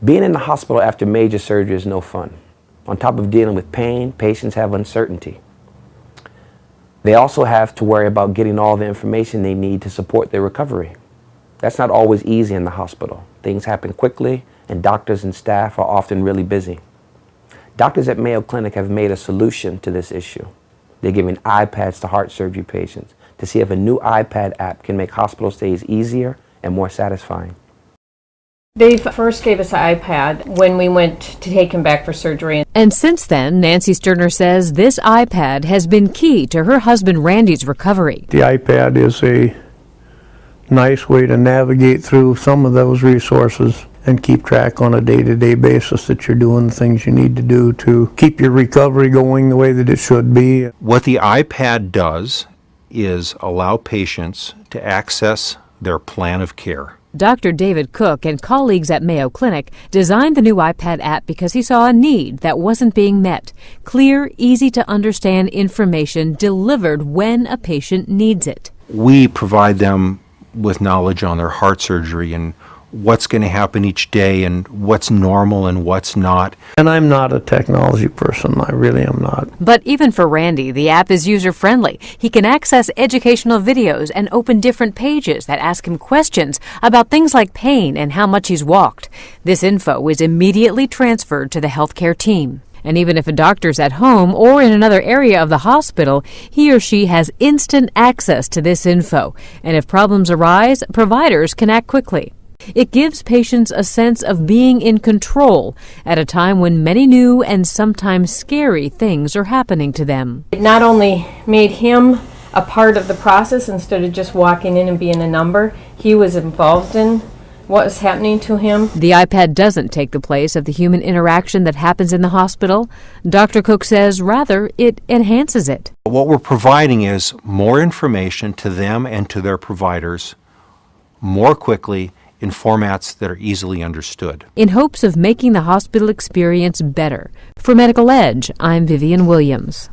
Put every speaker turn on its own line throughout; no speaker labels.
Being in the hospital after major surgery is no fun. On top of dealing with pain, patients have uncertainty. They also have to worry about getting all the information they need to support their recovery. That's not always easy in the hospital. Things happen quickly, and doctors and staff are often really busy. Doctors at Mayo Clinic have made a solution to this issue. They're giving iPads to heart surgery patients to see if a new iPad app can make hospital stays easier and more satisfying.
They first gave us an iPad when we went to take him back for surgery.
And since then, Nancy Sterner says this iPad has been key to her husband Randy's recovery.
The iPad is a nice way to navigate through some of those resources and keep track on a day-to-day basis that you're doing the things you need to do to keep your recovery going the way that it should be.
What the iPad does is allow patients to access their plan of care.
Dr. David Cook and colleagues at Mayo Clinic designed the new iPad app because he saw a need that wasn't being met. Clear, easy-to-understand information delivered when a patient needs it.
We provide them with knowledge on their heart surgery and what's going to happen each day and what's normal and what's not.
And I'm not a technology person. I really am not.
But even for Randy, the app is user-friendly. He can access educational videos and open different pages that ask him questions about things like pain and how much he's walked. This info is immediately transferred to the healthcare team. And even if a doctor's at home or in another area of the hospital, he or she has instant access to this info. And if problems arise, providers can act quickly. It gives patients a sense of being in control at a time when many new and sometimes scary things are happening to them.
It not only made him a part of the process instead of just walking in and being a number, he was involved in what was happening to him.
The iPad doesn't take the place of the human interaction that happens in the hospital. Dr. Cook says, rather, it enhances it.
What we're providing is more information to them and to their providers more quickly in formats that are easily understood.
In hopes of making the hospital experience better. For Medical Edge, I'm Vivian Williams.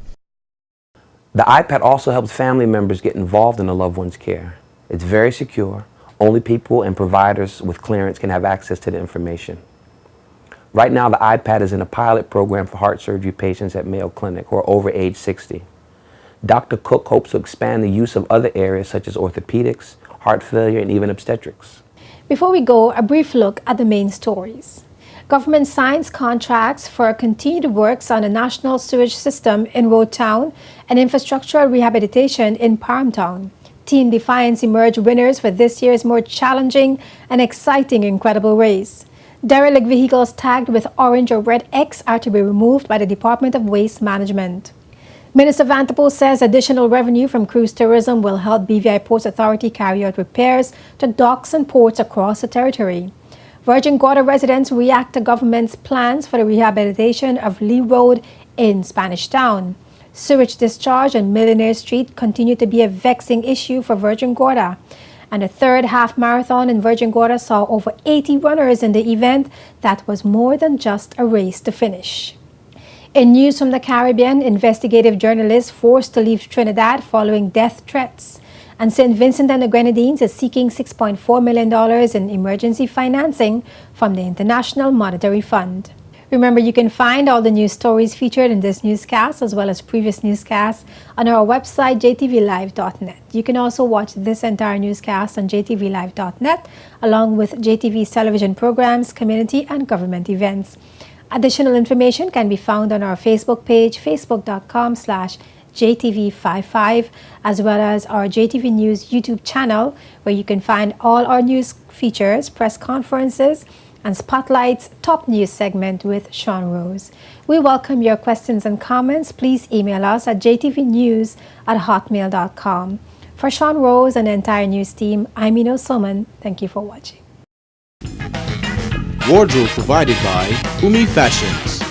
The iPad also helps family members get involved in a loved one's care. It's very secure. Only people and providers with clearance can have access to the information. Right now, the iPad is in a pilot program for heart surgery patients at Mayo Clinic who are over age 60. Dr. Cook hopes to expand the use of other areas such as orthopedics, heart failure, and even obstetrics.
Before we go, a brief look at the main stories. Government signs contracts for continued works on a national sewage system in Road Town and infrastructural rehabilitation in Palmtown. Team Defiance emerged winners for this year's more challenging and exciting Incredible Race. Derelict vehicles tagged with orange or red X are to be removed by the Department of Waste Management. Minister Vanterpool says additional revenue from cruise tourism will help BVI Ports Authority carry out repairs to docks and ports across the territory. Virgin Gorda residents react to government's plans for the rehabilitation of Lee Road in Spanish Town. Sewage discharge on Millionaire Street continue to be a vexing issue for Virgin Gorda. And the third half marathon in Virgin Gorda saw over 80 runners in the event that was more than just a race to finish. In news from the Caribbean, investigative journalists forced to leave Trinidad following death threats. And St. Vincent and the Grenadines is seeking $6.4 million in emergency financing from the International Monetary Fund. Remember, you can find all the news stories featured in this newscast as well as previous newscasts on our website, jtvlive.net. You can also watch this entire newscast on jtvlive.net along with JTV's television programs, community and government events. Additional information can be found on our Facebook page, facebook.com/JTV55, as well as our JTV News YouTube channel, where you can find all our news features, press conferences, and Spotlight's top news segment with Sean Rose. We welcome your questions and comments. Please email us at jtvnews@hotmail.com. For Sean Rose and the entire news team, I'm Ino Soman. Thank you for watching.
Wardrobe provided by Umi Fashions.